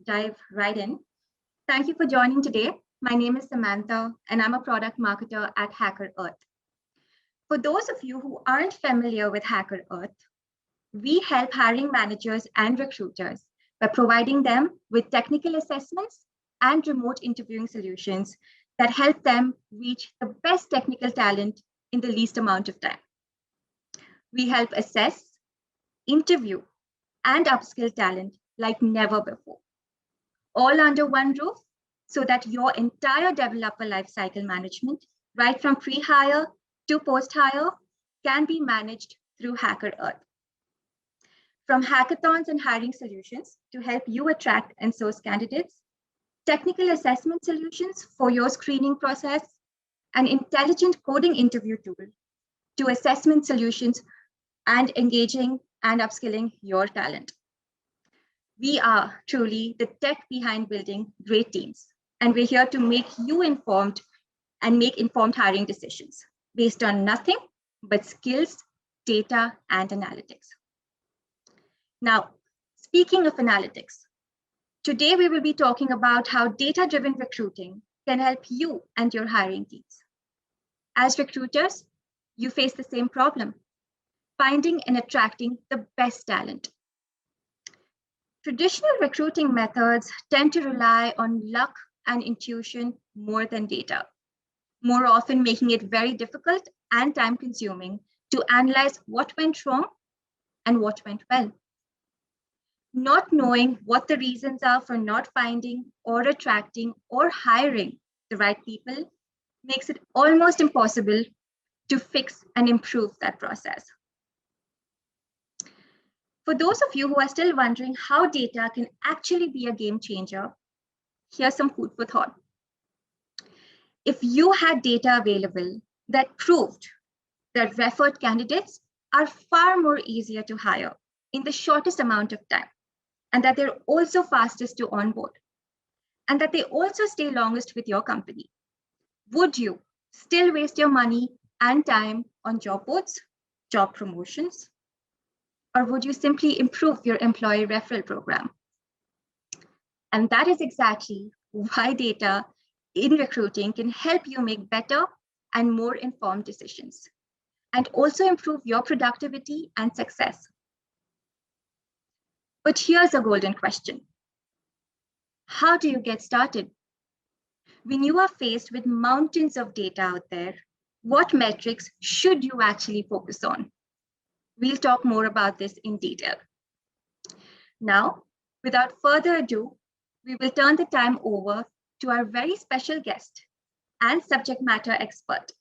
dive right in. Thank you for joining today. My name is Samantha, and I'm a product marketer at Hackerearth. For those of you who aren't familiar with Hackerearth, we help hiring managers and recruiters by providing them with technical assessments and remote interviewing solutions that help them reach the best technical talent in the least amount of time. We help assess, interview, and upskill talent like never before, all under one roof, so that your entire developer lifecycle management, right from pre-hire to post-hire, can be managed through Hackerearth. From hackathons and hiring solutions to help you attract and source candidates, technical assessment solutions for your screening process, an intelligent coding interview tool, to assessment solutions and engaging and upskilling your talent. We are truly the tech behind building great teams, and we're here to make you informed and make informed hiring decisions based on nothing but skills, data, and analytics. Now, speaking of analytics, today we will be talking about how data-driven recruiting can help you and your hiring teams. As recruiters, you face the same problem: finding and attracting the best talent. Traditional recruiting methods tend to rely on luck and intuition more than data, more often making it very difficult and time-consuming to analyze what went wrong and what went well. Not knowing what the reasons are for not finding or attracting or hiring the right people makes it almost impossible to fix and improve that process. For those of you who are still wondering how data can actually be a game changer, here's some food for thought. If you had data available that proved that referred candidates are far more easier to hire in the shortest amount of time, and that they're also fastest to onboard, and that they also stay longest with your company, would you still waste your money and time on job boards, job promotions, or would you simply improve your employee referral program? And that is exactly why data in recruiting can help you make better and more informed decisions, and also improve your productivity and success. But here's a golden question. How do you get started? When you are faced with mountains of data out there, what metrics should you actually focus on? We'll talk more about this in detail. Now, without further ado, we will turn the time over to our very special guest and subject matter expert,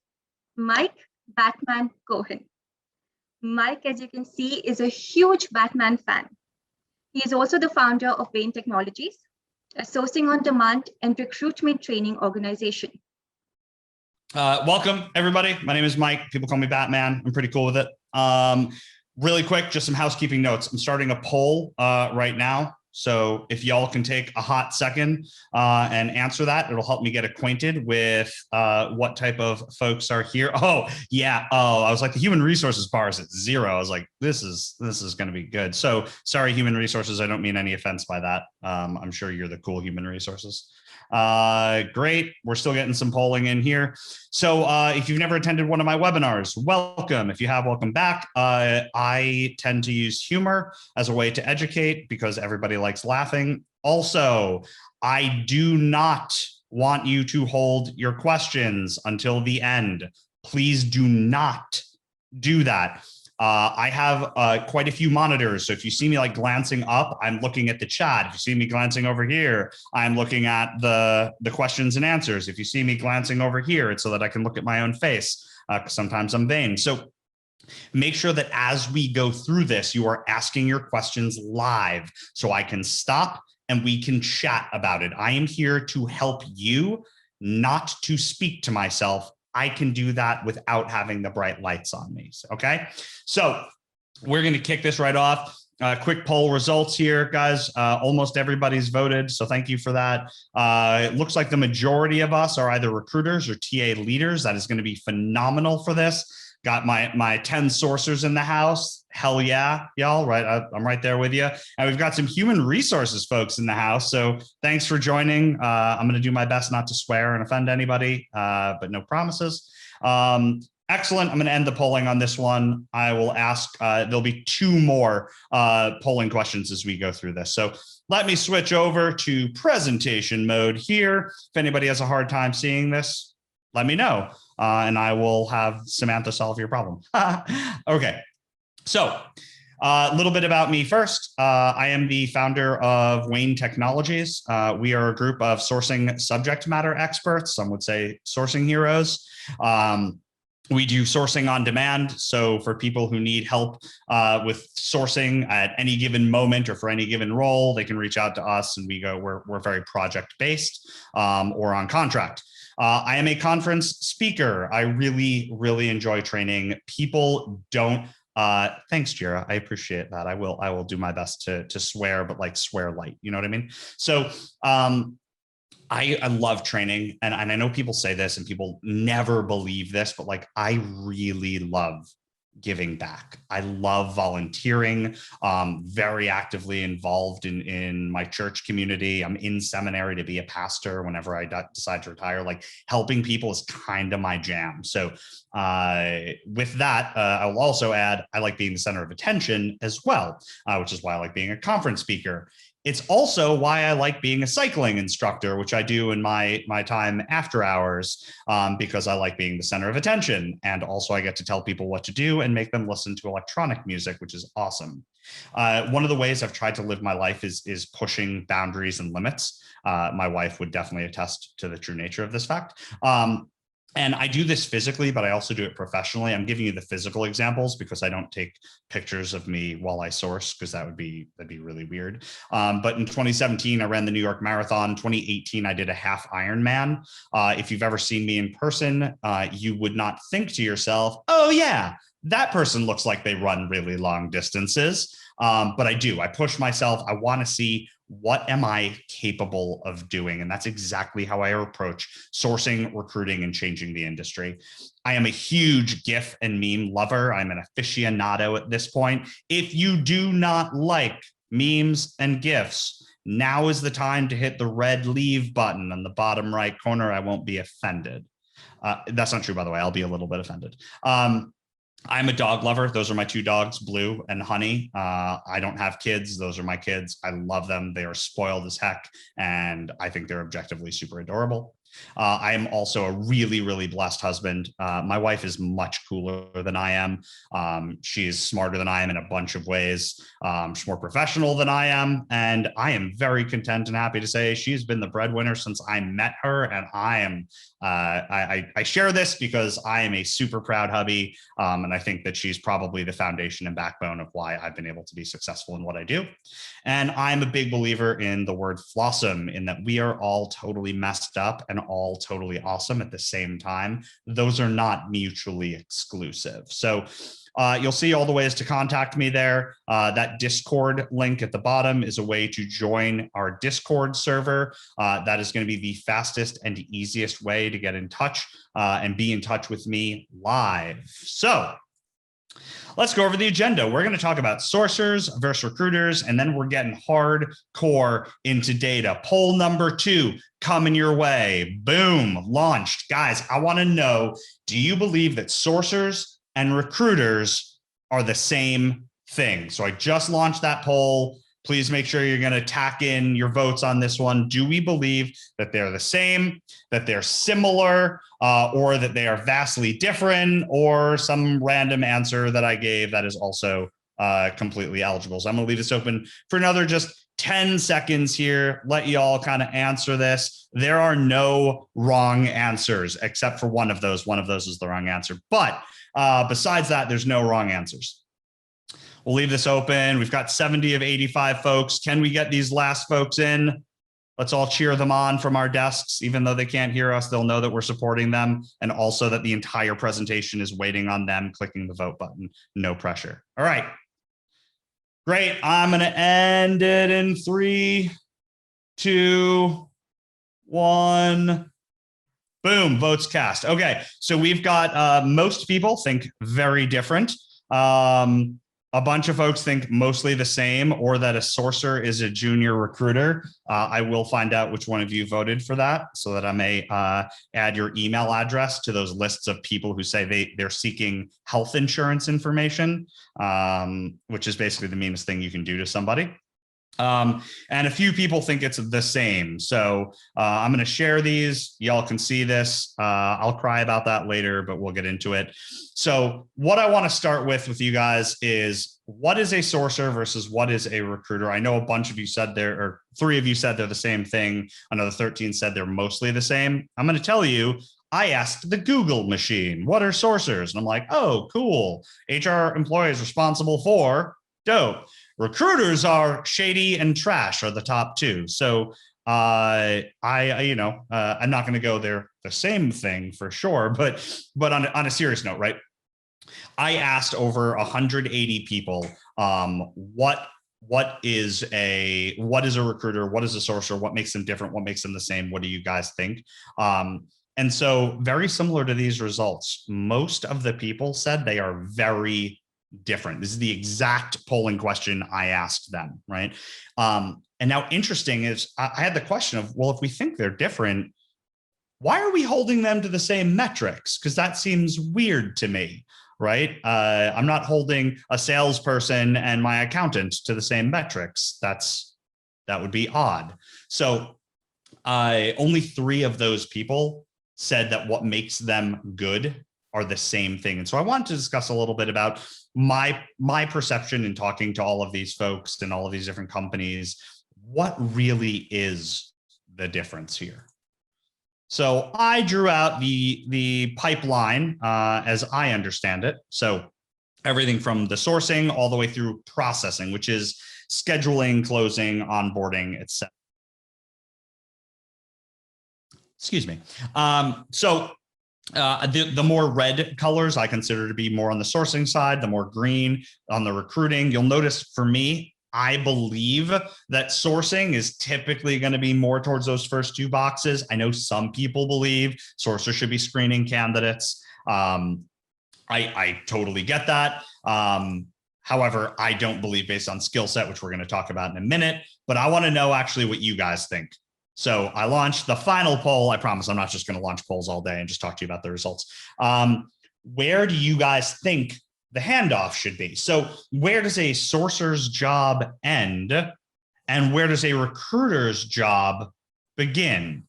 Mike "Batman" Cohen. Mike, as you can see, is a huge Batman fan. He is also the founder of Bain Technologies, a sourcing on demand and recruitment training organization. Welcome, everybody. My name is Mike. People call me Batman. I'm pretty cool with it. Really quick, just some housekeeping notes. I'm starting a poll right now. So if y'all can take a hot second and answer that, it'll help me get acquainted with what type of folks are here. Oh, yeah. Oh, I was like, the human resources bar is at 0. I was like, this is going to be good. So sorry, human resources. I don't mean any offense by that. I'm sure you're the cool human resources. Great. We're still getting some polling in here. So if you've never attended one of my webinars, welcome. If you have, welcome back. I tend to use humor as a way to educate because everybody likes laughing. Also, I do not want you to hold your questions until the end. Please do not do that. I have quite a few monitors. So if you see me like glancing up, I'm looking at the chat. If you see me glancing over here, I'm looking at the questions and answers. If you see me glancing over here, it's so that I can look at my own face. Sometimes I'm vain. So make sure that as we go through this, you are asking your questions live so I can stop and we can chat about it. I am here to help you, not to speak to myself. I can do that without having the bright lights on me. Okay, so we're going to kick this right off. Quick poll results here, guys. Almost everybody's voted, so thank you for that. It looks like the majority of us are either recruiters or TA leaders. That is going to be phenomenal for this. Got my 10 sourcers in the house. Hell yeah, y'all, right? I'm right there with you. And we've got some human resources folks in the house. So thanks for joining. I'm going to do my best not to swear and offend anybody, but no promises. Excellent. I'm going to end the polling on this one. I will ask, there'll be 2 more polling questions as we go through this. So let me switch over to presentation mode here. If anybody has a hard time seeing this, let me know, and I will have Samantha solve your problem. Okay. So a little bit about me first. I am the founder of Wayne Technologies. We are a group of sourcing subject matter experts. Some would say sourcing heroes. We do sourcing on demand. So for people who need help with sourcing at any given moment or for any given role, they can reach out to us and we're very project based or on contract. I am a conference speaker. I really, really enjoy training. People don't thanks, Jira. I appreciate that. I will do my best to swear, but like swear light. You know what I mean? So I love training, and I know people say this and people never believe this, but like I really love giving back. I love volunteering, very actively involved in my church community. I'm in seminary to be a pastor whenever I decide to retire. Like helping people is kind of my jam. So with that, I will also add, I like being the center of attention as well, which is why I like being a conference speaker. It's also why I like being a cycling instructor, which I do in my time after hours, because I like being the center of attention. And also I get to tell people what to do and make them listen to electronic music, which is awesome. One of the ways I've tried to live my life is pushing boundaries and limits. My wife would definitely attest to the true nature of this fact. And I do this physically, but I also do it professionally. I'm giving you the physical examples because I don't take pictures of me while I source, because that'd be really weird. But in 2017, I ran the New York Marathon. 2018, I did a half Ironman. If you've ever seen me in person, you would not think to yourself, oh yeah, that person looks like they run really long distances. But I do. I push myself. I want to see what am I capable of doing? And that's exactly how I approach sourcing, recruiting, and changing the industry. I am a huge GIF and meme lover. I'm an aficionado at this point. If you do not like memes and GIFs, now is the time to hit the red leave button on the bottom right corner. I won't be offended. That's not true, by the way. I'll be a little bit offended. I'm a dog lover. Those are my 2 dogs, Blue and Honey. I don't have kids. Those are my kids. I love them. They are spoiled as heck, and I think they're objectively super adorable. I am also a really, really blessed husband. My wife is much cooler than I am. She's smarter than I am in a bunch of ways. She's more professional than I am. And I am very content and happy to say she's been the breadwinner since I met her. And I am, I share this because I am a super proud hubby. And I think that she's probably the foundation and backbone of why I've been able to be successful in what I do. And I'm a big believer in the word flossom, in that we are all totally messed up and all totally awesome at the same time. Those are not mutually exclusive. So you'll see all the ways to contact me there. That Discord link at the bottom is a way to join our Discord server. That is going to be the fastest and easiest way to get in touch and be in touch with me live. So let's go over the agenda. We're going to talk about sourcers versus recruiters, and then we're getting hardcore into data. Poll number 2 coming your way. Boom, launched. Guys, I want to know, do you believe that sourcers and recruiters are the same thing? So I just launched that poll. Please make sure you're going to tack in your votes on this one. Do we believe that they're the same, that they're similar, or that they are vastly different, or some random answer that I gave that is also completely eligible? So I'm going to leave this open for another just 10 seconds here. Let you all kind of answer this. There are no wrong answers except for one of those. One of those is the wrong answer. But besides that, there's no wrong answers. We'll leave this open. We've got 70 of 85 folks. Can we get these last folks in? Let's all cheer them on from our desks. Even though they can't hear us, they'll know that we're supporting them, and also that the entire presentation is waiting on them clicking the vote button. No pressure. All right. Great. I'm going to end it in 3, 2, 1. Boom, votes cast. Okay, so we've got most people think very different. A bunch of folks think mostly the same, or that a sourcer is a junior recruiter. I will find out which one of you voted for that so that I may add your email address to those lists of people who say they're seeking health insurance information, which is basically the meanest thing you can do to somebody. And a few people think it's the same. So I'm going to share these. Y'all can see this. I'll cry about that later, but we'll get into it. So what I want to start with you guys is, what is a sourcer versus what is a recruiter? I know a bunch of you said or 3 of you said they're the same thing. Another 13 said they're mostly the same. I'm going to tell you, I asked the Google machine, what are sourcers? And I'm like, oh, cool. HR employees responsible for dope. Recruiters are shady and trash are the top 2. So I'm not going to go there the same thing for sure, but on a serious note, right? I asked over 180 people, what is a recruiter? What is a sourcer? What makes them different? What makes them the same? What do you guys think? And so very similar to these results, most of the people said they are very different. This is the exact polling question I asked them, right? And now interesting is I had the question of, well, if we think they're different, why are we holding them to the same metrics? Because that seems weird to me, right? I'm not holding a salesperson and my accountant to the same metrics. That would be odd. So only 3 of those people said that what makes them good are the same thing. And so I wanted to discuss a little bit about my perception in talking to all of these folks and all of these different companies. What really is the difference here? So I drew out the pipeline as I understand it. So everything from the sourcing all the way through processing, which is scheduling, closing, onboarding, etc. Excuse me. The more red colors I consider to be more on the sourcing side, the more green on the recruiting. You'll notice for me, I believe that sourcing is typically going to be more towards those first 2 boxes. I know some people believe sourcers should be screening candidates. I totally get that. However, I don't believe based on skill set, which we're going to talk about in a minute, but I want to know actually what you guys think. So I launched the final poll. I promise I'm not just going to launch polls all day and just talk to you about the results. Where do you guys think the handoff should be? So where does a sourcer's job end and where does a recruiter's job begin?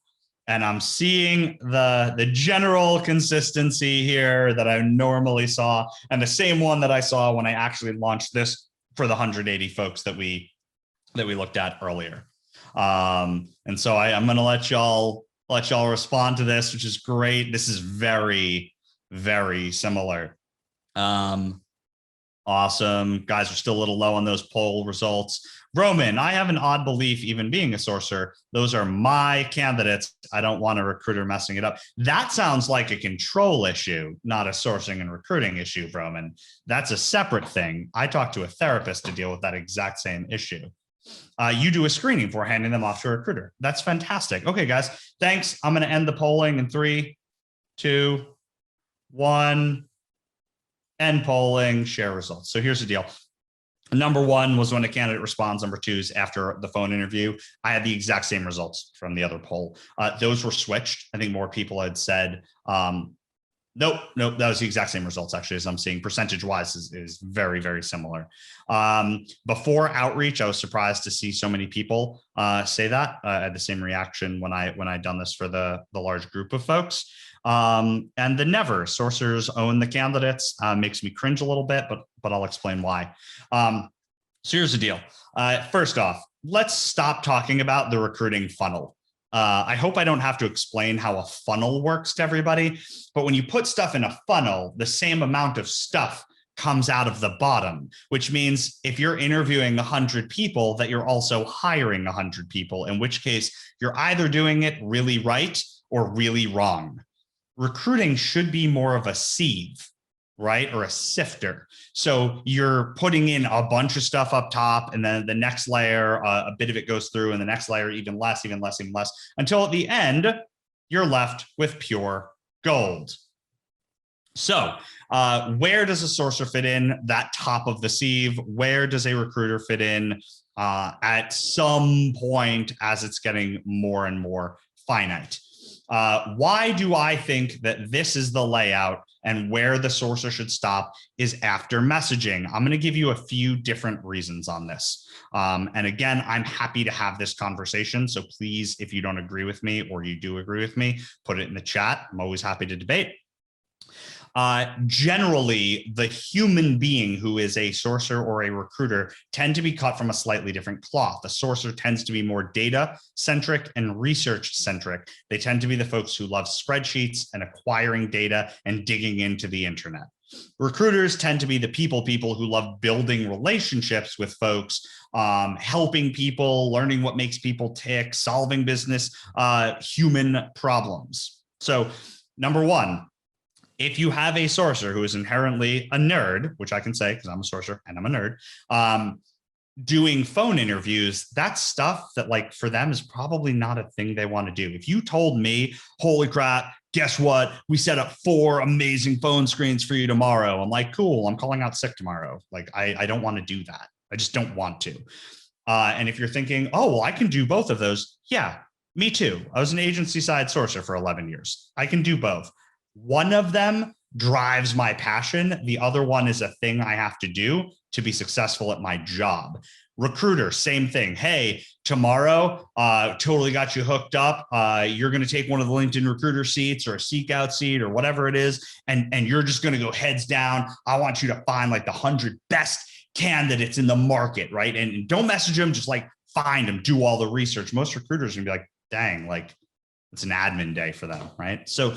And I'm seeing the general consistency here that I normally saw, and the same one that I saw when I actually launched this for the 180 folks that we looked at earlier. And so I'm going to let y'all respond to this, which is great. This is very, very similar. Awesome. Guys are still a little low on those poll results. Roman, I have an odd belief, even being a sourcer, those are my candidates. I don't want a recruiter messing it up. That sounds like a control issue, not a sourcing and recruiting issue, Roman. That's a separate thing. I talked to a therapist to deal with that exact same issue. You do a screening before handing them off to a recruiter. That's fantastic. Okay, guys, thanks. I'm going to end the polling in 3, 2, 1. End polling, share results. So here's the deal. Number 1 was when a candidate responds. Number 2 is after the phone interview. I had the exact same results from the other poll. Those were switched. I think more people had said, nope, that was the exact same results actually as I'm seeing. Percentage-wise is very, very similar. Before outreach, I was surprised to see so many people say that. I had the same reaction when I done this for the large group of folks. And the never sourcers own the candidates makes me cringe a little bit, but I'll explain why. So here's the deal. First off, let's stop talking about the recruiting funnel. I hope I don't have to explain how a funnel works to everybody, but when you put stuff in a funnel, the same amount of stuff comes out of the bottom, which means if you're interviewing 100 people, that you're also hiring 100 people, in which case you're either doing it really right or really wrong. Recruiting should be more of a sieve, right? Or a sifter. So you're putting in a bunch of stuff up top, and then the next layer, a bit of it goes through, and the next layer, even less, until at the end, you're left with pure gold. So where does a sourcer fit in? That top of the sieve? Where does a recruiter fit in at some point as it's getting more and more finite? Why do I think that this is the layout and where the sourcer should stop is after messaging? I'm going to give you a few different reasons on this. And again, I'm happy to have this conversation. So please, if you don't agree with me or you do agree with me, put it in the chat. I'm always happy to debate. Generally, the human being who is a sourcer or a recruiter tend to be cut from a slightly different cloth. The sourcer tends to be more data-centric and research-centric. They tend to be the folks who love spreadsheets and acquiring data and digging into the internet. Recruiters tend to be the people who love building relationships with folks, helping people, learning what makes people tick, solving business, human problems. So, number one, if you have a sourcer who is inherently a nerd, which I can say because I'm a sourcer and I'm a nerd, doing phone interviews, that's stuff that like for them is probably not a thing they want to do. If you told me, holy crap, guess what? We set up 4 amazing phone screens for you tomorrow. I'm like, cool, I'm calling out sick tomorrow. Like, I don't want to do that. I just don't want to. And if you're thinking, oh, well, I can do both of those. Yeah, me too. I was an agency side sourcer for 11 years. I can do both. One of them drives my passion. The other one is a thing I have to do to be successful at my job. Recruiter, same thing. Hey, tomorrow, totally got you hooked up. You're going to take one of the LinkedIn recruiter seats or a seek out seat or whatever it is. And you're just going to go heads down. I want you to find like the 100 best candidates in the market, right? And don't message them, just like find them, do all the research. Most recruiters are going to be like, dang, like it's an admin day for them, right? So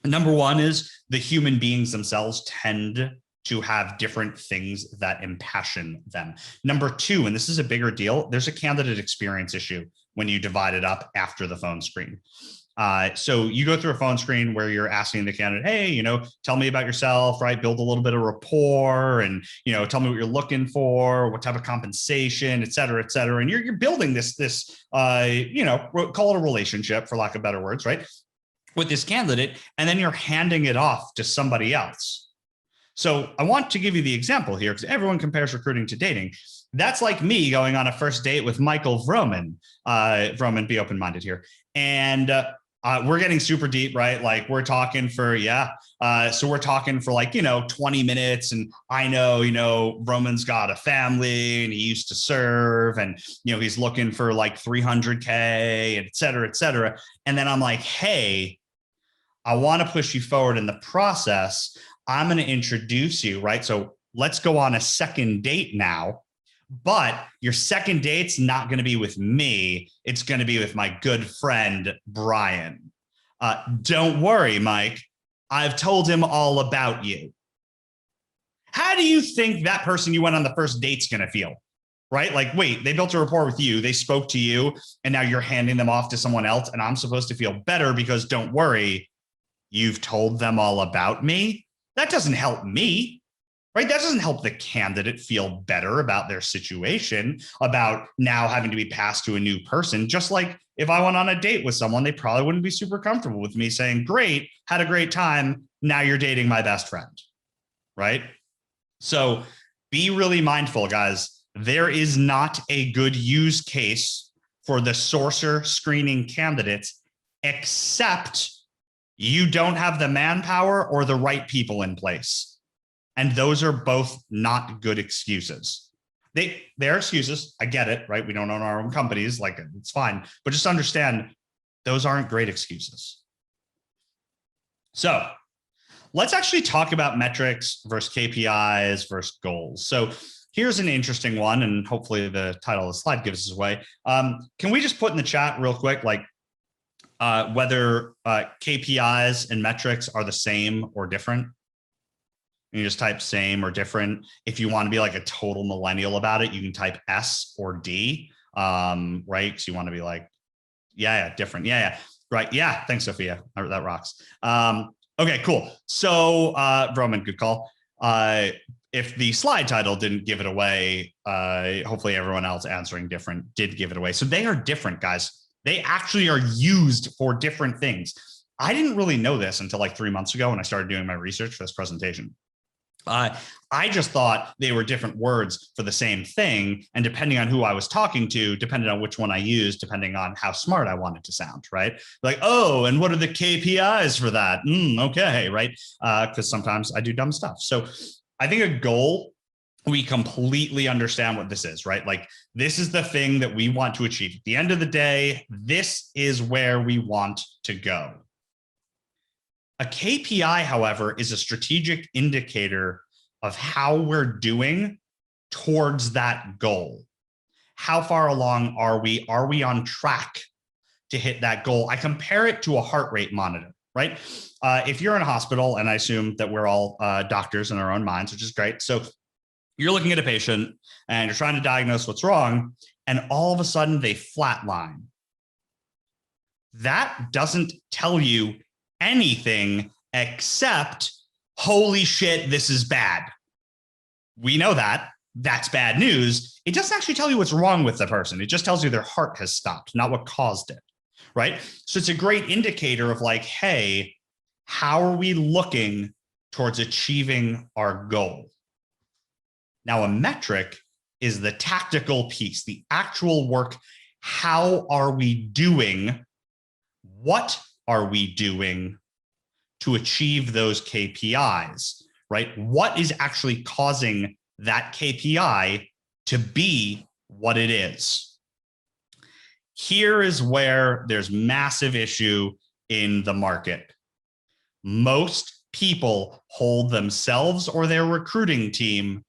number one is the human beings themselves tend to have different things that impassion them. Number two, and this is a bigger deal, there's a candidate experience issue when you divide it up after the phone screen. So you go through a phone screen where you're asking the candidate, hey, tell me about yourself, right? Build a little bit of rapport and, tell me what you're looking for, what type of compensation, et cetera, et cetera. And you're building this, call it a relationship for lack of better words, right? With this candidate, and then you're handing it off to somebody else. So I want to give you the example here because everyone compares recruiting to dating. That's like me going on a first date with Michael Vroman. Vroman, be open-minded here. And we're getting super deep, right? Like we're talking for, so we're talking for like, 20 minutes. And I know, Vroman's got a family and he used to serve and, he's looking for like 300K, et cetera, et cetera. And then I'm like, hey, I want to push you forward in the process. I'm going to introduce you, right? So let's go on a second date now, but your second date's not going to be with me. It's going to be with my good friend, Brian. Don't worry, Mike. I've told him all about you. How do you think that person you went on the first date's going to feel? Right? Like, wait, they built a rapport with you. They spoke to you and now you're handing them off to someone else. And I'm supposed to feel better because don't worry, you've told them all about me. That doesn't help me, right? That doesn't help the candidate feel better about their situation, about now having to be passed to a new person. Just like if I went on a date with someone, they probably wouldn't be super comfortable with me saying, great, had a great time. Now you're dating my best friend, right? So be really mindful, guys. There is not a good use case for the sourcer screening candidates, except you don't have the manpower or the right people in place. And those are both not good excuses. They're excuses. I get it, right? We don't own our own companies. Like, it's fine. But just understand, those aren't great excuses. So let's actually talk about metrics versus KPIs versus goals. So here's an interesting one, and hopefully the title of the slide gives us away. Can we just put in the chat real quick, like, whether KPIs and metrics are the same or different? You just type same or different. If you want to be like a total millennial about it, you can type S or D, right? Because you want to be like, yeah, different. Yeah, right. Yeah, thanks, Sophia. That rocks. Okay, cool. So, Roman, good call. If the slide title didn't give it away, hopefully everyone else answering different did give it away. So they are different, guys. They actually are used for different things. I didn't really know this until like 3 months ago when I started doing my research for this presentation. I just thought they were different words for the same thing. And depending on who I was talking to, depending on which one I used, depending on how smart I wanted to sound, right? Like, oh, and what are the KPIs for that? Okay, right? Because sometimes I do dumb stuff. So I think a goal, we completely understand what this is, right? Like, this is the thing that we want to achieve. At the end of the day, this is where we want to go. A KPI, however, is a strategic indicator of how we're doing towards that goal. How far along are we? Are we on track to hit that goal? I compare it to a heart rate monitor, right? If you're in a hospital, and I assume that we're all doctors in our own minds, which is great. So you're looking at a patient and you're trying to diagnose what's wrong, and all of a sudden they flatline. That doesn't tell you anything except, holy shit, this is bad. We know that. That's bad news. It doesn't actually tell you what's wrong with the person. It just tells you their heart has stopped, not what caused it, right? So it's a great indicator of like, hey, how are we looking towards achieving our goal? Now, a metric is the tactical piece, the actual work. How are we doing? What are we doing to achieve those KPIs, right? What is actually causing that KPI to be what it is? Here is where there's massive issue in the market. Most people hold themselves or their recruiting team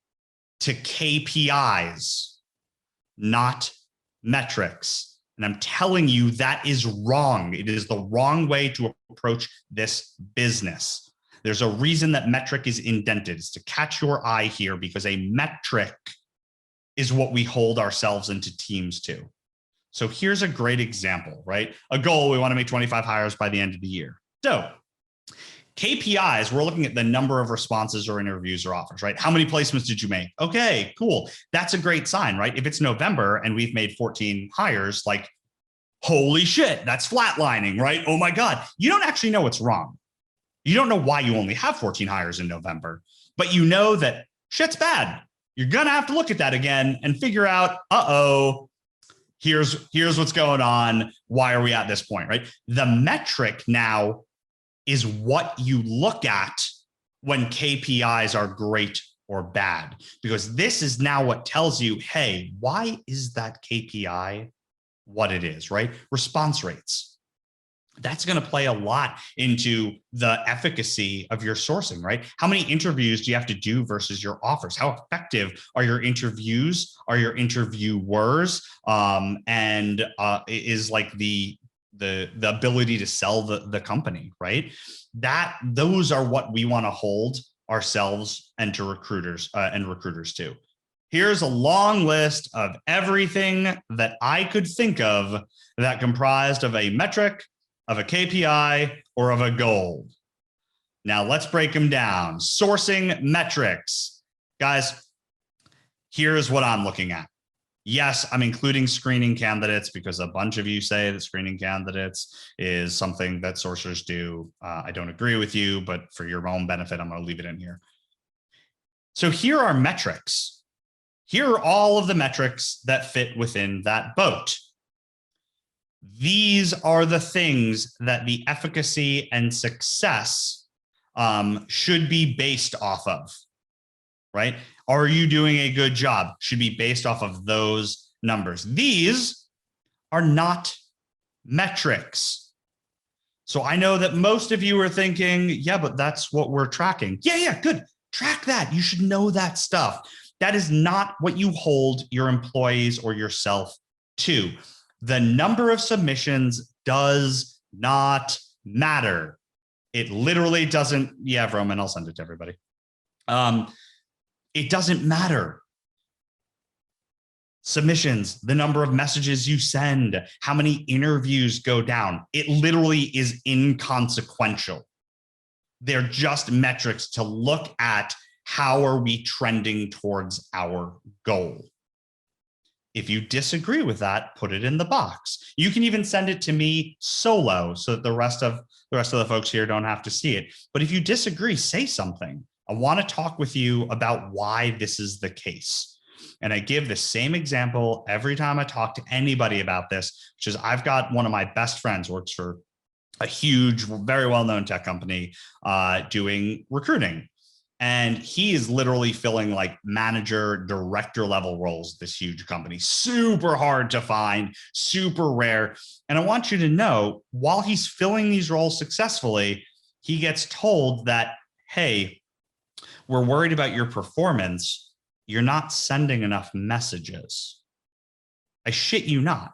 to KPIs, not metrics. And I'm telling you, that is wrong. It is the wrong way to approach this business. There's a reason that metric is indented. It's to catch your eye here, because a metric is what we hold ourselves into teams to. So here's a great example, right? A goal, we want to make 25 hires by the end of the year. So KPIs, we're looking at the number of responses or interviews or offers, right? How many placements did you make? Okay, cool. That's a great sign, right? If it's November and we've made 14 hires, like, holy shit, that's flatlining, right? Oh my God. You don't actually know what's wrong. You don't know why you only have 14 hires in November, but you know that shit's bad. You're going to have to look at that again and figure out, here's what's going on. Why are we at this point, right? The metric now is what you look at when KPIs are great or bad, because this is now what tells you, hey, why is that KPI what it is, right? Response rates. That's going to play a lot into the efficacy of your sourcing, right? How many interviews do you have to do versus your offers? How effective are your interviews? Are your interviewers? And is like the ability to sell the company, right? Those are what we want to hold ourselves and to recruiters to. Here's a long list of everything that I could think of that comprised of a metric, of a KPI, or of a goal. Now let's break them down. Sourcing metrics. Guys, here's what I'm looking at. Yes, I'm including screening candidates because a bunch of you say that screening candidates is something that sourcers do. I don't agree with you, but for your own benefit, I'm going to leave it in here. So here are metrics. Here are all of the metrics that fit within that boat. These are the things that the efficacy and success should be based off of, right? Are you doing a good job? Should be based off of those numbers. These are not metrics. So I know that most of you are thinking, yeah, but that's what we're tracking. Yeah, good. Track that. You should know that stuff. That is not what you hold your employees or yourself to. The number of submissions does not matter. It literally doesn't. Yeah, Roman, I'll send it to everybody. It doesn't matter. Submissions, the number of messages you send, how many interviews go down. It literally is inconsequential. They're just metrics to look at how are we trending towards our goal. If you disagree with that, put it in the box. You can even send it to me solo so that the rest of the folks here don't have to see it. But if you disagree, say something. I want to talk with you about why this is the case. And I give the same example every time I talk to anybody about this, which is I've got one of my best friends works for a huge, very well-known tech company doing recruiting. And he is literally filling like manager, director level roles, this huge company, super hard to find, super rare. And I want you to know, while he's filling these roles successfully, he gets told that, hey, we're worried about your performance. You're not sending enough messages. I shit you not,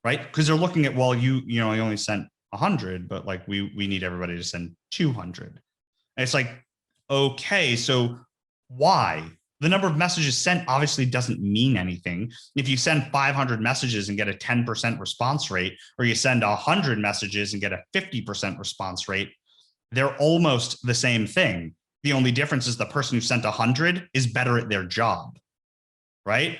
right? Because they're looking at, well, you only sent 100, but like we need everybody to send 200. And it's like, okay, so why? The number of messages sent obviously doesn't mean anything. If you send 500 messages and get a 10% response rate, or you send 100 messages and get a 50% response rate, they're almost the same thing. The only difference is the person who sent 100 is better at their job, right?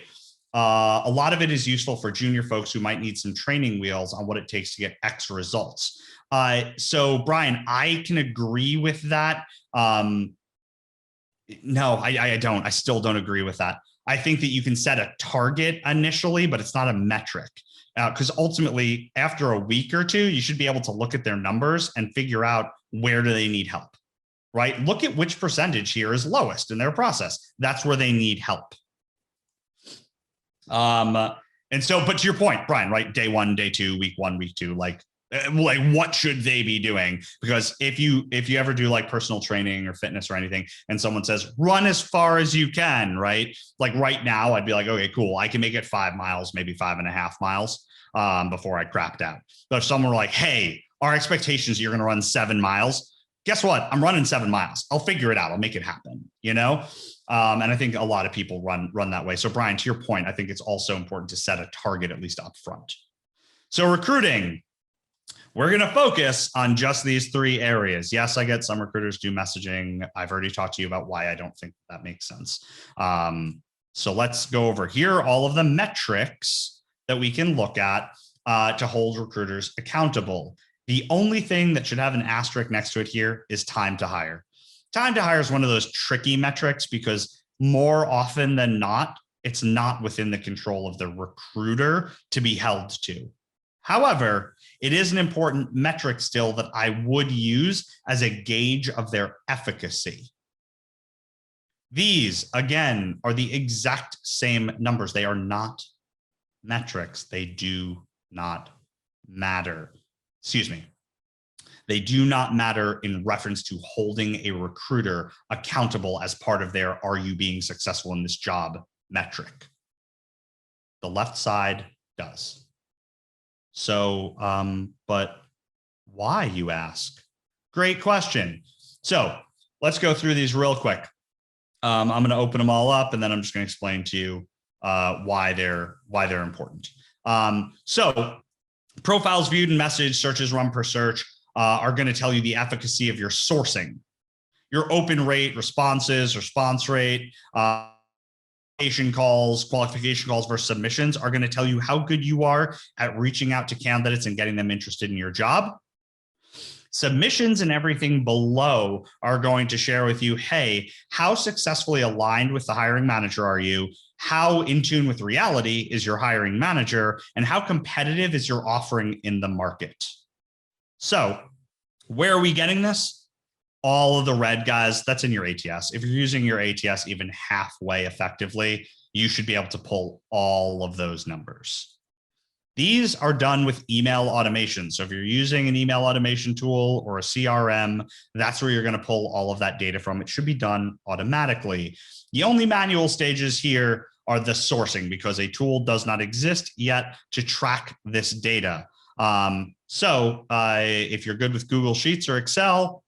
A lot of it is useful for junior folks who might need some training wheels on what it takes to get X results. So Brian, I can agree with that. No, I don't. I still don't agree with that. I think that you can set a target initially, but it's not a metric. Because ultimately, after a week or two, you should be able to look at their numbers and figure out where do they need help, right? Look at which percentage here is lowest in their process. That's where they need help. And so, but to your point, Brian, right? Day one, day two, week one, week two, like what should they be doing? Because if you ever do like personal training or fitness or anything, and someone says, run as far as you can, right? Like right now, I'd be like, okay, cool. I can make it 5 miles, maybe 5.5 miles before I crapped out. But if someone were like, hey, our expectations, you're going to run 7 miles. Guess what? I'm running 7 miles. I'll figure it out. I'll make it happen, you know? And I think a lot of people run that way. So Brian, to your point, I think it's also important to set a target, at least up front. So recruiting, we're going to focus on just these 3 areas. Yes, I get some recruiters do messaging. I've already talked to you about why I don't think that makes sense. So let's go over here, all of the metrics that we can look at to hold recruiters accountable. The only thing that should have an asterisk next to it here is time to hire. Time to hire is one of those tricky metrics because more often than not, it's not within the control of the recruiter to be held to. However, it is an important metric still that I would use as a gauge of their efficacy. These, again, are the exact same numbers. They are not metrics. They do not matter. Excuse me. They do not matter in reference to holding a recruiter accountable as part of their "are you being successful in this job" metric. The left side does. So, but why, you ask? Great question. So let's go through these real quick. I'm going to open them all up, and then I'm just going to explain to you why they're important. So profiles viewed and message, searches run per search are going to tell you the efficacy of your sourcing. Your open rate, responses, response rate, qualification calls versus submissions are going to tell you how good you are at reaching out to candidates and getting them interested in your job. Submissions and everything below are going to share with you, hey, how successfully aligned with the hiring manager are you? How in tune with reality is your hiring manager? And how competitive is your offering in the market? So where are we getting this? All of the red, guys, that's in your ATS. If you're using your ATS even halfway effectively, you should be able to pull all of those numbers. These are done with email automation. So if you're using an email automation tool or a CRM, that's where you're going to pull all of that data from. It should be done automatically. The only manual stages here are the sourcing, because a tool does not exist yet to track this data. If you're good with Google Sheets or Excel,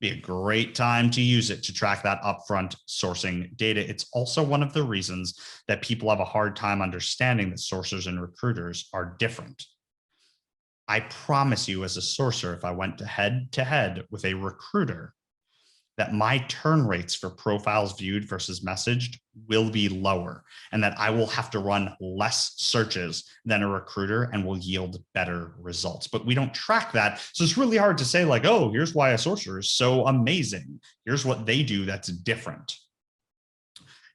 be a great time to use it to track that upfront sourcing data. It's also one of the reasons that people have a hard time understanding that sourcers and recruiters are different. I promise you, as a sourcer, if I went head to head with a recruiter, that my turn rates for profiles viewed versus messaged will be lower, and that I will have to run less searches than a recruiter and will yield better results. But we don't track that. So it's really hard to say like, oh, here's why a sourcer is so amazing. Here's what they do that's different.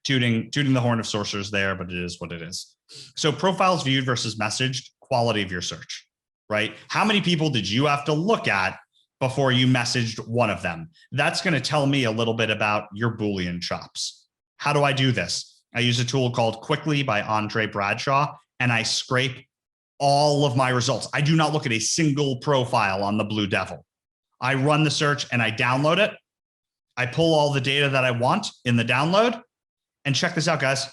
Tooting the horn of sourcers there, but it is what it is. So profiles viewed versus messaged, quality of your search, right? How many people did you have to look at before you messaged one of them? That's going to tell me a little bit about your Boolean chops. How do I do this? I use a tool called Quickly by Andre Bradshaw, and I scrape all of my results. I do not look at a single profile on the Blue Devil. I run the search and I download it. I pull all the data that I want in the download, and check this out, guys.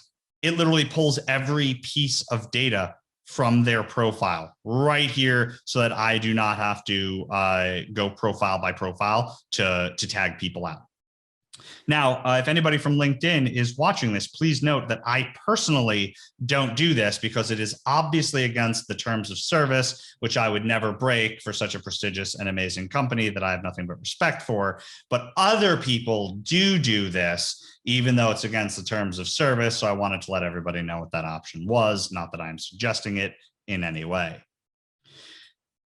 It literally pulls every piece of data from their profile right here so that I do not have to go profile by profile to tag people out. Now, if anybody from LinkedIn is watching this, please note that I personally don't do this because it is obviously against the terms of service, which I would never break for such a prestigious and amazing company that I have nothing but respect for. But other people do this, even though it's against the terms of service. So I wanted to let everybody know what that option was, not that I'm suggesting it in any way.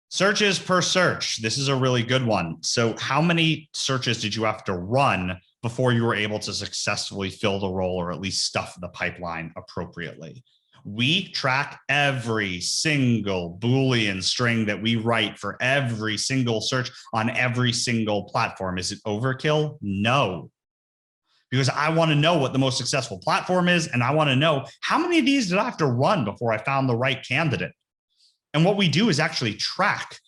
Searches per search. This is a really good one. So how many searches did you have to run before you were able to successfully fill the role or at least stuff the pipeline appropriately? We track every single Boolean string that we write for every single search on every single platform. Is it overkill? No. Because I want to know what the most successful platform is, and I want to know how many of these did I have to run before I found the right candidate. And what we do is actually track.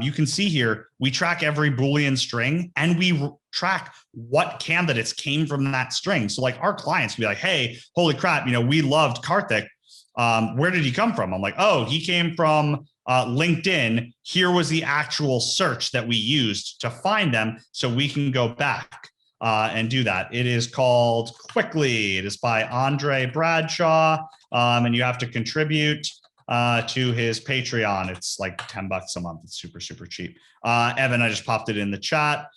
You can see here, we track every Boolean string, and we track what candidates came from that string. So like our clients will be like, hey, holy crap, we loved Karthik. Where did he come from? I'm like, oh, he came from LinkedIn. Here was the actual search that we used to find them, so we can go back and do that. It is called Quickly. It is by Andre Bradshaw, and you have to contribute to his Patreon. It's like $10 a month. It's super, super cheap. Evan, I just popped it in the chat.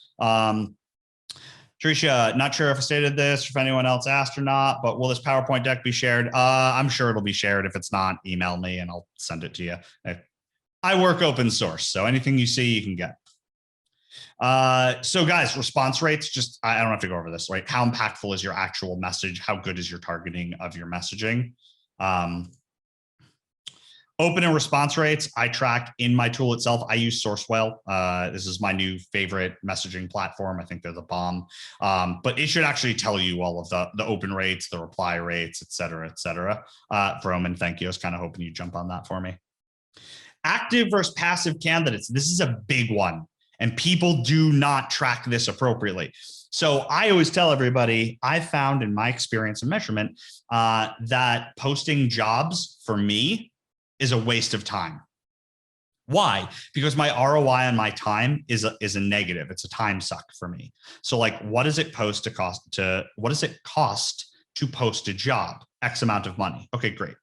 Tricia, not sure if I stated this, if anyone else asked or not, but will this PowerPoint deck be shared? I'm sure it'll be shared. If it's not, email me and I'll send it to you. I work open source, so anything you see, you can get. So guys, response rates, I don't have to go over this, right? How impactful is your actual message? How good is your targeting of your messaging? Open and response rates, I track in my tool itself. I use Sourcewell. This is my new favorite messaging platform. I think they're the bomb. But it should actually tell you all of the open rates, the reply rates, et cetera, et cetera. Vroman, thank you. I was kind of hoping you'd jump on that for me. Active versus passive candidates. This is a big one, and people do not track this appropriately. So I always tell everybody, I found in my experience and measurement that posting jobs for me is a waste of time. Why? Because my ROI on my time is a negative. It's a time suck for me. So like, what does it cost to post a job? X amount of money. Okay, great.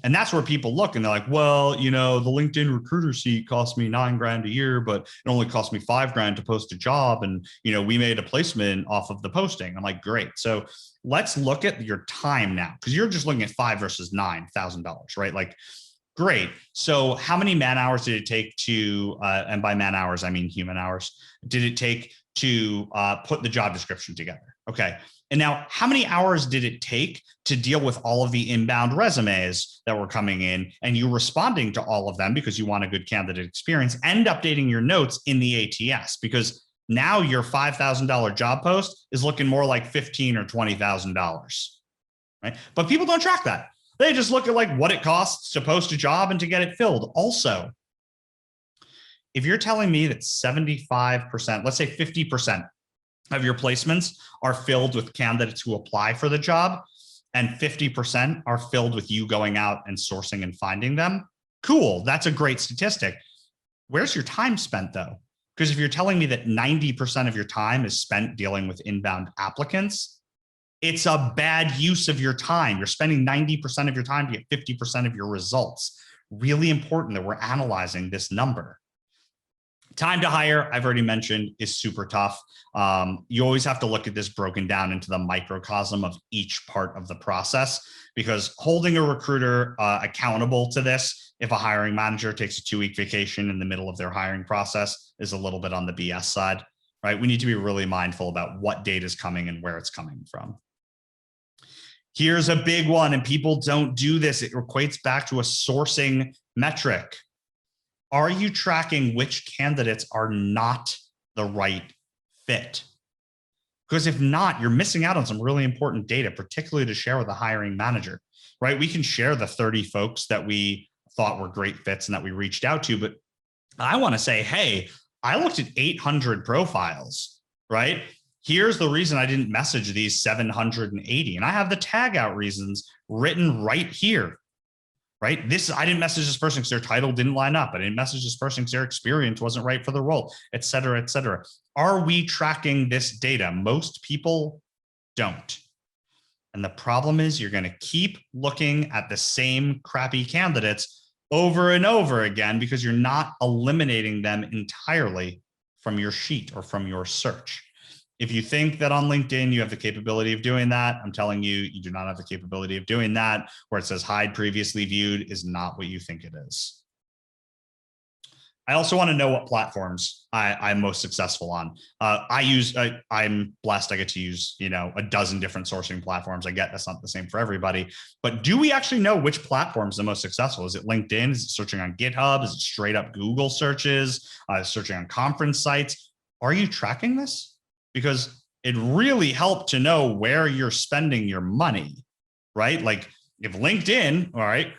And that's where people look and they're like, well, the LinkedIn recruiter seat cost me $9,000 a year, but it only cost me $5,000 to post a job. And, we made a placement off of the posting. I'm like, great. So let's look at your time now, because you're just looking at $5,000 versus $9,000, right? Like, great. So how many man hours did it take to, and by man hours, I mean human hours, did it take to put the job description together? Okay. And now how many hours did it take to deal with all of the inbound resumes that were coming in and you responding to all of them because you want a good candidate experience and updating your notes in the ATS? Because now your $5,000 job post is looking more like $15,000 or $20,000, right? But people don't track that. They just look at like what it costs to post a job and to get it filled. Also, if you're telling me that 75%, let's say 50% of your placements are filled with candidates who apply for the job and 50% are filled with you going out and sourcing and finding them, cool, that's a great statistic. Where's your time spent though? Because if you're telling me that 90% of your time is spent dealing with inbound applicants, it's a bad use of your time. You're spending 90% of your time to get 50% of your results. Really important that we're analyzing this number. Time to hire, I've already mentioned, is super tough. You always have to look at this broken down into the microcosm of each part of the process, because holding a recruiter accountable to this, if a hiring manager takes a 2-week vacation in the middle of their hiring process, is a little bit on the BS side, right? We need to be really mindful about what data is coming and where it's coming from. Here's a big one, and people don't do this. It equates back to a sourcing metric. Are you tracking which candidates are not the right fit? Because if not, you're missing out on some really important data, particularly to share with a hiring manager, right? We can share the 30 folks that we thought were great fits and that we reached out to, but I want to say, hey, I looked at 800 profiles, right? Here's the reason I didn't message these 780. And I have the tag out reasons written right here, right? I didn't message this person because their title didn't line up. I didn't message this person because their experience wasn't right for the role, et cetera, et cetera. Are we tracking this data? Most people don't. And the problem is you're going to keep looking at the same crappy candidates over and over again because you're not eliminating them entirely from your sheet or from your search. If you think that on LinkedIn you have the capability of doing that, I'm telling you, you do not have the capability of doing that. Where it says hide previously viewed is not what you think it is. I also want to know what platforms I'm most successful on. I'm blessed. I get to use, a dozen different sourcing platforms. I get that's not the same for everybody, but do we actually know which platform is the most successful? Is it LinkedIn? Is it searching on GitHub? Is it straight up Google searches? Searching on conference sites? Are you tracking this? Because it really helped to know where you're spending your money, right? Like if LinkedIn, all right,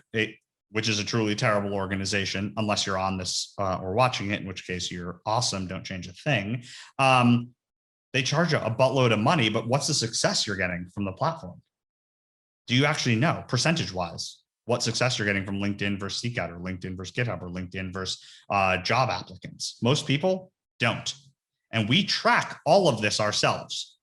which is a truly terrible organization, unless you're on this or watching it, in which case you're awesome, don't change a thing. They charge a buttload of money, but what's the success you're getting from the platform? Do you actually know, percentage-wise, what success you're getting from LinkedIn versus Seekout or LinkedIn versus GitHub or LinkedIn versus job applicants? Most people don't. And we track all of this ourselves,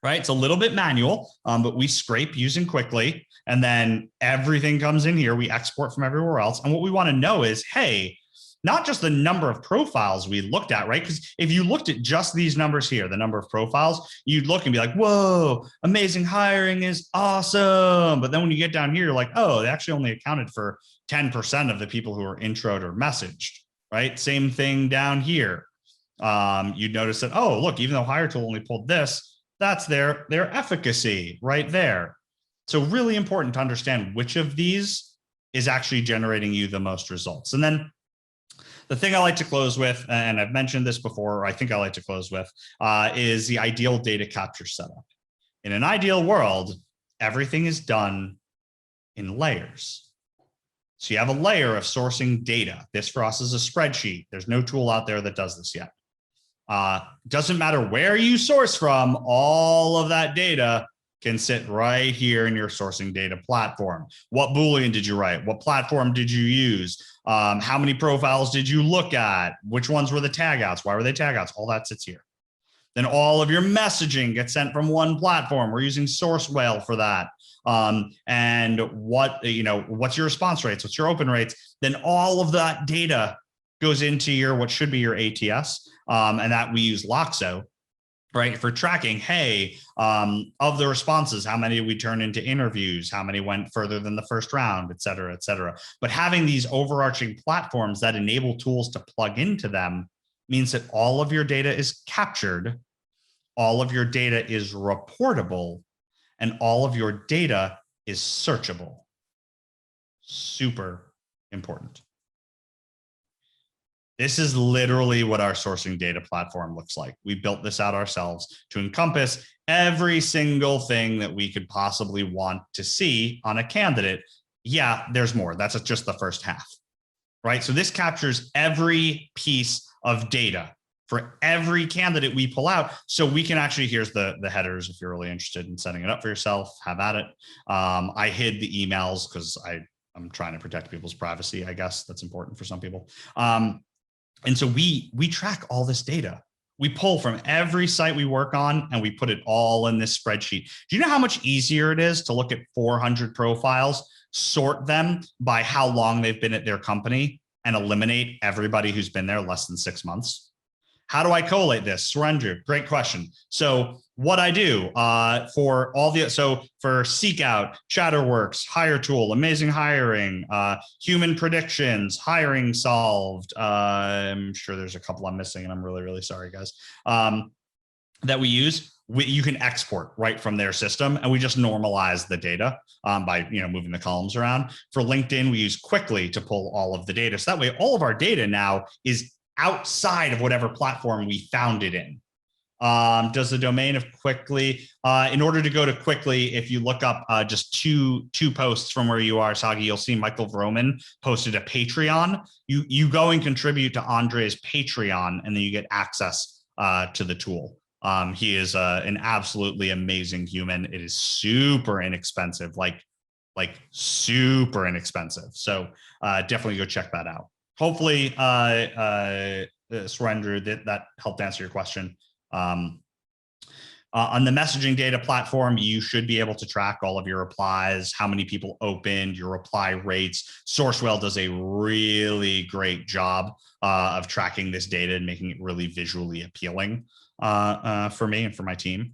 right? It's a little bit manual, but we scrape using Quickly, and then everything comes in here. We export from everywhere else. And what we want to know is, hey, not just the number of profiles we looked at, right? Because if you looked at just these numbers here, the number of profiles, you'd look and be like, whoa, amazing hiring is awesome. But then when you get down here, you're like, oh, they actually only accounted for 10% of the people who were introed or messaged, right? Same thing down here. You'd notice that, oh, look, even though HireTool only pulled this, that's their efficacy right there. So really important to understand which of these is actually generating you the most results. And then the thing I like to close with, and I've mentioned this before, or I think I like to close with, is the ideal data capture setup. In an ideal world, everything is done in layers. So you have a layer of sourcing data. This for us is a spreadsheet. There's no tool out there that does this yet. Doesn't matter where you source from, all of that data can sit right here in your sourcing data platform. What Boolean did you write? What platform did you use? How many profiles did you look at? Which ones were the tag outs? Why were they tag outs? All that sits here. Then all of your messaging gets sent from one platform. We're using Sourcewell for that. And what's your response rates? What's your open rates? Then all of that data goes into your, what should be your ATS. And that we use Loxo, right? For tracking, hey, of the responses, how many we turn into interviews, how many went further than the first round, et cetera, et cetera. But having these overarching platforms that enable tools to plug into them means that all of your data is captured, all of your data is reportable, and all of your data is searchable. Super important. This is literally what our sourcing data platform looks like. We built this out ourselves to encompass every single thing that we could possibly want to see on a candidate. Yeah, there's more. That's just the first half, right? So this captures every piece of data for every candidate we pull out. So we can actually, here's the headers if you're really interested in setting it up for yourself, have at it. I hid the emails because I'm trying to protect people's privacy. I guess that's important for some people. And so we track all this data. We pull from every site we work on and we put it all in this spreadsheet. Do you know how much easier it is to look at 400 profiles, sort them by how long they've been at their company, and eliminate everybody who's been there less than 6 months? How do I collate this? Surrender, great question. So what I do for all the, so for Seek Out, Chatterworks, Hire Tool, Amazing Hiring, Human Predictions, Hiring Solved. I'm sure there's a couple I'm missing and I'm really, really sorry, guys, that we use. You can export right from their system, and we just normalize the data by moving the columns around. For LinkedIn, we use Quickly to pull all of the data. So that way, all of our data now is outside of whatever platform we found it in. Does the domain of Quickly, in order to go to Quickly, if you look up just two posts from where you are, Sagi, you'll see Michael Vroman posted a Patreon. You go and contribute to Andre's Patreon, and then you get access to the tool. He is an absolutely amazing human. It is super inexpensive, like super inexpensive. So definitely go check that out. Hopefully, Surrender, that helped answer your question. On the messaging data platform, you should be able to track all of your replies, how many people opened, your reply rates. Sourcewell does a really great job of tracking this data and making it really visually appealing for me and for my team.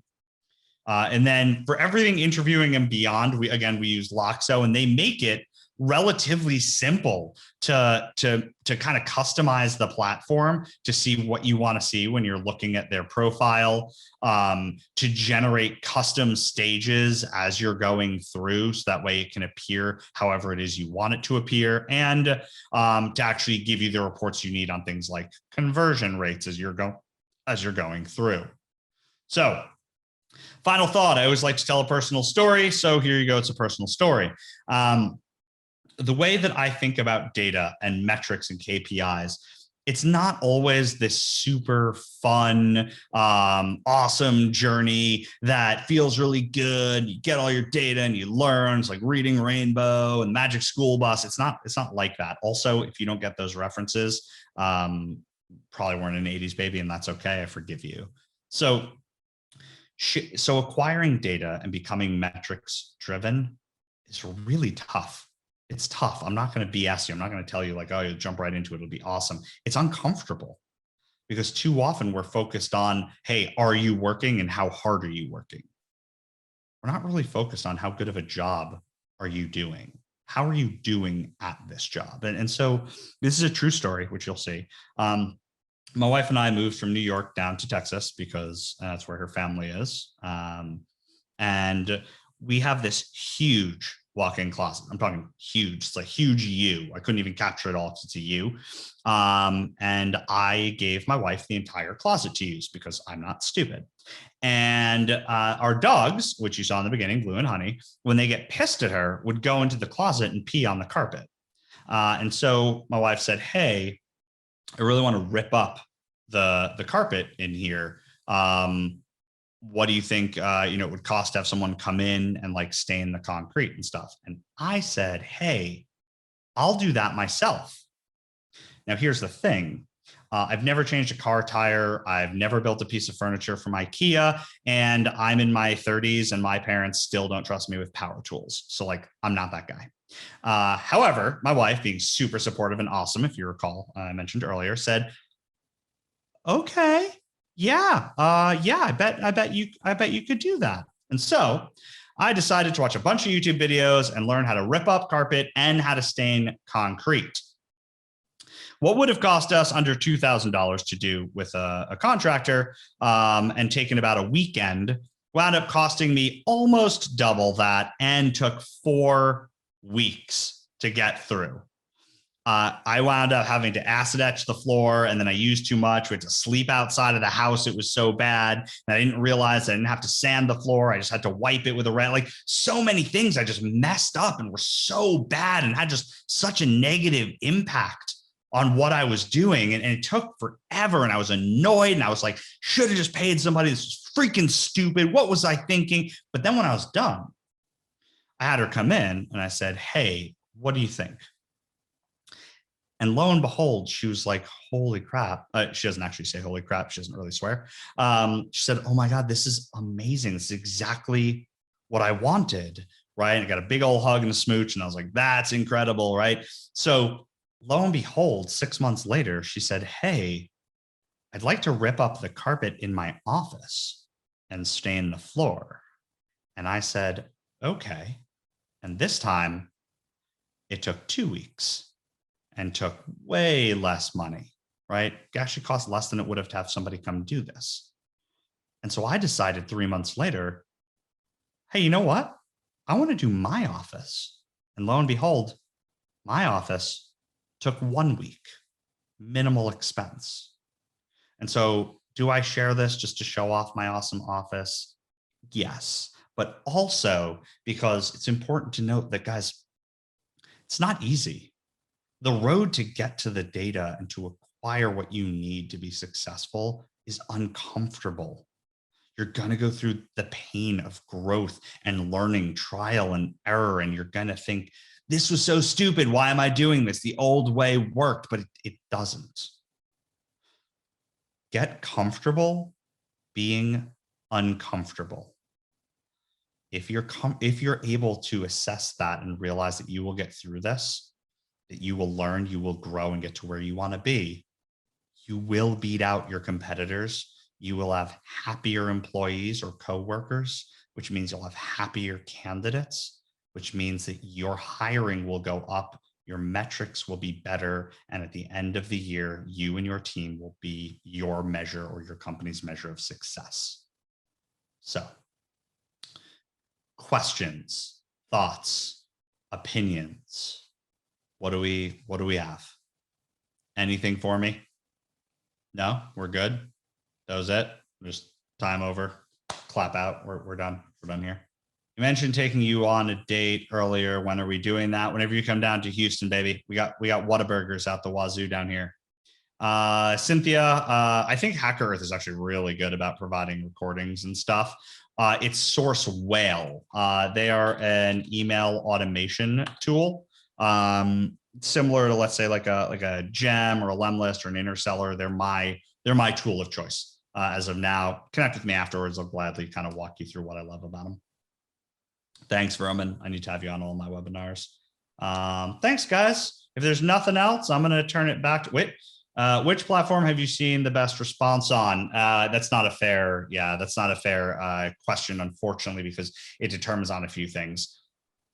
And then for everything interviewing and beyond, we use Loxo, and they make it relatively simple to kind of customize the platform to see what you want to see when you're looking at their profile, to generate custom stages as you're going through, so that way it can appear however it is you want it to appear, and to actually give you the reports you need on things like conversion rates as you're going through. So final thought, I always like to tell a personal story. So here you go. It's a personal story. The way that I think about data and metrics and KPIs, it's not always this super fun, awesome journey that feels really good. You get all your data and you learn. It's like reading Rainbow and Magic School Bus. It's not like that. Also, if you don't get those references, probably weren't an 80s baby, and that's okay. I forgive you. So acquiring data and becoming metrics driven is really tough. It's tough. I'm not going to BS you. I'm not going to tell you like, oh, you'll jump right into it. It'll be awesome. It's uncomfortable because too often we're focused on, hey, are you working and how hard are you working? We're not really focused on how good of a job are you doing? How are you doing at this job? And so this is a true story, which you'll see. My wife and I moved from New York down to Texas because that's where her family is. And we have this huge walk-in closet. I'm talking huge. It's a huge U. I couldn't even capture it all because it's a U. And I gave my wife the entire closet to use because I'm not stupid. And our dogs, which you saw in the beginning, Blue and Honey, when they get pissed at her, would go into the closet and pee on the carpet. And so my wife said, hey, I really want to rip up the carpet in here. What do you think, it would cost to have someone come in and like stain the concrete and stuff? And I said, hey, I'll do that myself. Now, here's the thing. I've never changed a car tire. I've never built a piece of furniture from IKEA, and I'm in my 30s and my parents still don't trust me with power tools. So like, I'm not that guy. However, my wife, being super supportive and awesome, if you recall, I mentioned earlier, said, okay, yeah, I bet you could do that. And so I decided to watch a bunch of YouTube videos and learn how to rip up carpet and how to stain concrete. What would have cost us under $2,000 to do with a contractor and taken about a weekend wound up costing me almost double that and took 4 weeks to get through. I wound up having to acid etch the floor, and then I used too much. We had to sleep outside of the house. It was so bad. And I didn't realize I didn't have to sand the floor. I just had to wipe it with a rag. Like so many things I just messed up and were so bad and had just such a negative impact on what I was doing. And it took forever. And I was annoyed. And I was like, should have just paid somebody. This was freaking stupid. What was I thinking? But then when I was done, I had her come in and I said, hey, what do you think? And lo and behold, she was like, holy crap. She doesn't actually say holy crap. She doesn't really swear. She said, oh my God, this is amazing. This is exactly what I wanted, right? And I got a big old hug and a smooch. And I was like, that's incredible, right? So lo and behold, 6 months later, she said, hey, I'd like to rip up the carpet in my office and stain the floor. And I said, okay. And this time it took 2 weeks and took way less money, right? It actually cost less than it would have to have somebody come do this. And so I decided 3 months later, hey, you know what? I want to do my office. And lo and behold, my office took 1 week, minimal expense. And so do I share this just to show off my awesome office? Yes, but also because it's important to note that, guys, it's not easy. The road to get to the data and to acquire what you need to be successful is uncomfortable. You're going to go through the pain of growth and learning, trial and error, and you're going to think, this was so stupid. Why am I doing this? The old way worked, but it doesn't. Get comfortable being uncomfortable. If you're able to assess that and realize that you will get through this, that you will learn, you will grow and get to where you want to be, you will beat out your competitors. You will have happier employees or coworkers, which means you'll have happier candidates, which means that your hiring will go up, your metrics will be better, and at the end of the year, you and your team will be your measure or your company's measure of success. So, questions, thoughts, opinions. What do we have? Anything for me? No, we're good. That was it. Just time over. Clap out. We're done. We're done here. You mentioned taking you on a date earlier. When are we doing that? Whenever you come down to Houston, baby. We got Whataburgers out the wazoo down here. Cynthia, I think Hackerearth is actually really good about providing recordings and stuff. It's Source Whale. They are an email automation tool. Similar to, let's say, like a Gem or a Lemlist or an Interseller. They're my tool of choice as of now. Connect with me afterwards. I'll gladly kind of walk you through what I love about them. Thanks, Roman. I need to have you on all my webinars. Thanks, guys. If there's nothing else, I'm going to turn it back to which platform have you seen the best response on? That's not a fair question, unfortunately, because it determines on a few things.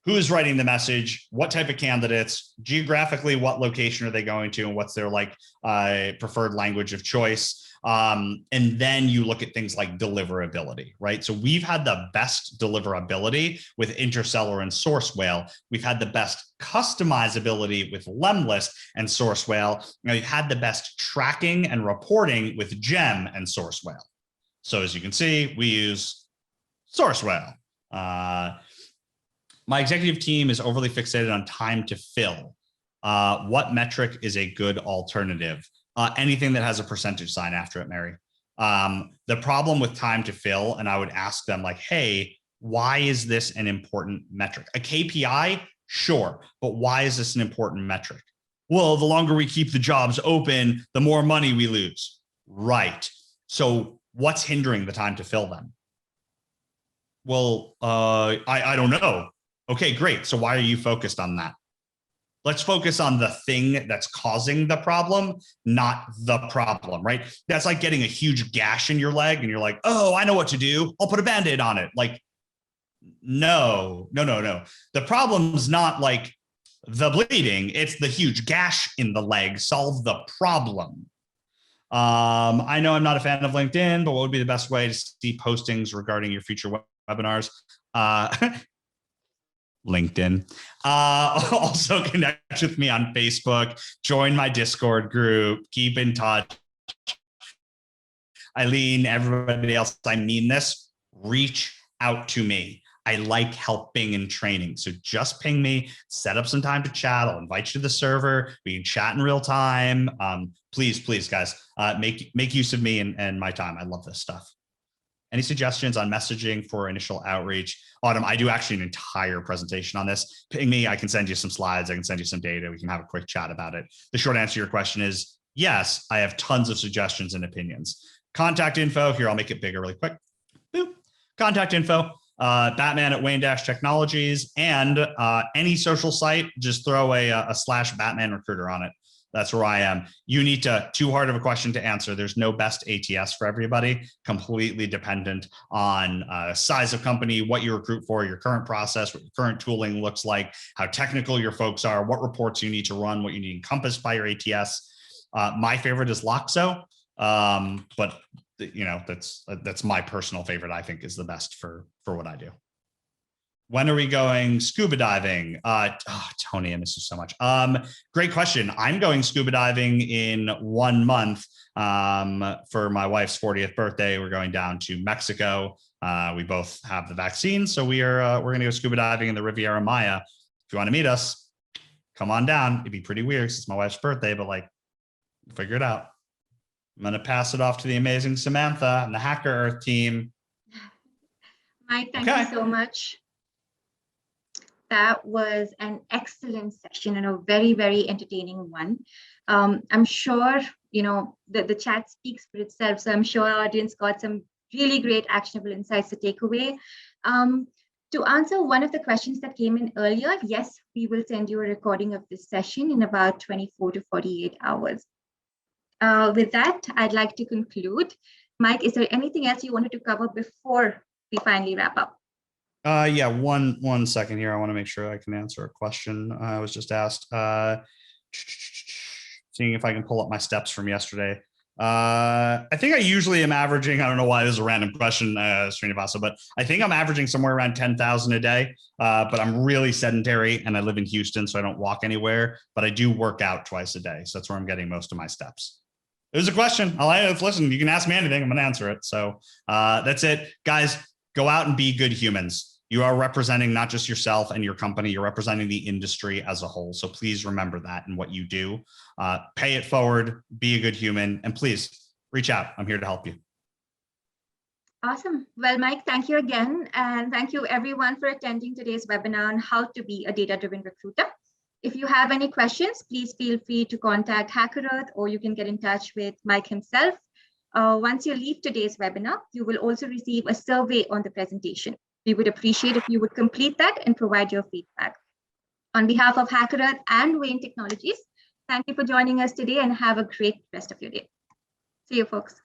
Who is writing the message? What type of candidates? Geographically, what location are they going to? And what's their preferred language of choice? And then you look at things like deliverability, right? So we've had the best deliverability with Interseller and Source Whale. We've had the best customizability with Lemlist and Source Whale. We've had the best tracking and reporting with Gem and Source Whale. So as you can see, we use Source Whale. My executive team is overly fixated on time to fill. What metric is a good alternative? Anything that has a percentage sign after it, Mary. The problem with time to fill, and I would ask them like, hey, why is this an important metric? A KPI, sure, but why is this an important metric? Well, the longer we keep the jobs open, the more money we lose. Right. So what's hindering the time to fill them? Well, I don't know. Okay, great. So why are you focused on that? Let's focus on the thing that's causing the problem, not the problem, right? That's like getting a huge gash in your leg and you're like, oh, I know what to do. I'll put a Band-Aid on it. Like, no. The problem's not like the bleeding. It's the huge gash in the leg. Solve the problem. I know I'm not a fan of LinkedIn, but what would be the best way to see postings regarding your future webinars? LinkedIn. Also connect with me on Facebook, join my Discord group, keep in touch. Eileen, everybody else, I mean this, reach out to me. I like helping and training. So just ping me, set up some time to chat. I'll invite you to the server. We can chat in real time. Please, guys, make use of me and my time. I love this stuff. Any suggestions on messaging for initial outreach? Autumn, I do actually an entire presentation on this. Ping me, I can send you some slides, I can send you some data, we can have a quick chat about it. The short answer to your question is yes, I have tons of suggestions and opinions. Contact info, here, I'll make it bigger really quick. Boop. Contact info, Batman@Wayne-Technologies, and any social site, just throw a /Batman Recruiter on it. That's where I am. You need too hard of a question to answer. There's no best ATS for everybody, completely dependent on size of company, what you recruit for, your current process, what your current tooling looks like, how technical your folks are, what reports you need to run, what you need encompassed by your ATS. My favorite is Loxo, but that's my personal favorite. I think is the best for what I do. When are we going scuba diving? Tony, I miss you so much. Great question. I'm going scuba diving in 1 month for my wife's 40th birthday. We're going down to Mexico. We both have the vaccine, so we're going to go scuba diving in the Riviera Maya. If you want to meet us, come on down. It'd be pretty weird because it's my wife's birthday, but like, figure it out. I'm going to pass it off to the amazing Samantha and the Hackerearth team. Mike, thank you so much. That was an excellent session and a very, very entertaining one. I'm sure, the chat speaks for itself. So I'm sure our audience got some really great actionable insights to take away. To answer one of the questions that came in earlier, yes, we will send you a recording of this session in about 24 to 48 hours. With that, I'd like to conclude. Mike, is there anything else you wanted to cover before we finally wrap up? Yeah, one second here. I want to make sure I can answer a question I was just asked. Seeing if I can pull up my steps from yesterday. I think I usually am averaging, I don't know why this is a random question, Srinivasa, but I think I'm averaging somewhere around 10,000 a day. But I'm really sedentary and I live in Houston, so I don't walk anywhere, but I do work out twice a day. So that's where I'm getting most of my steps. It was a question. Listen, you can ask me anything. I'm going to answer it. So that's it. Guys, go out and be good humans. You are representing not just yourself and your company, you're representing the industry as a whole. So please remember that in what you do. Pay it forward, be a good human, and please reach out. I'm here to help you. Awesome. Well, Mike, thank you again. And thank you everyone for attending today's webinar on how to be a data-driven recruiter. If you have any questions, please feel free to contact Hackerearth, or you can get in touch with Mike himself. Once you leave today's webinar, you will also receive a survey on the presentation. We would appreciate if you would complete that and provide your feedback. On behalf of Hackerearth and Wayne Technologies, thank you for joining us today and have a great rest of your day. See you, folks.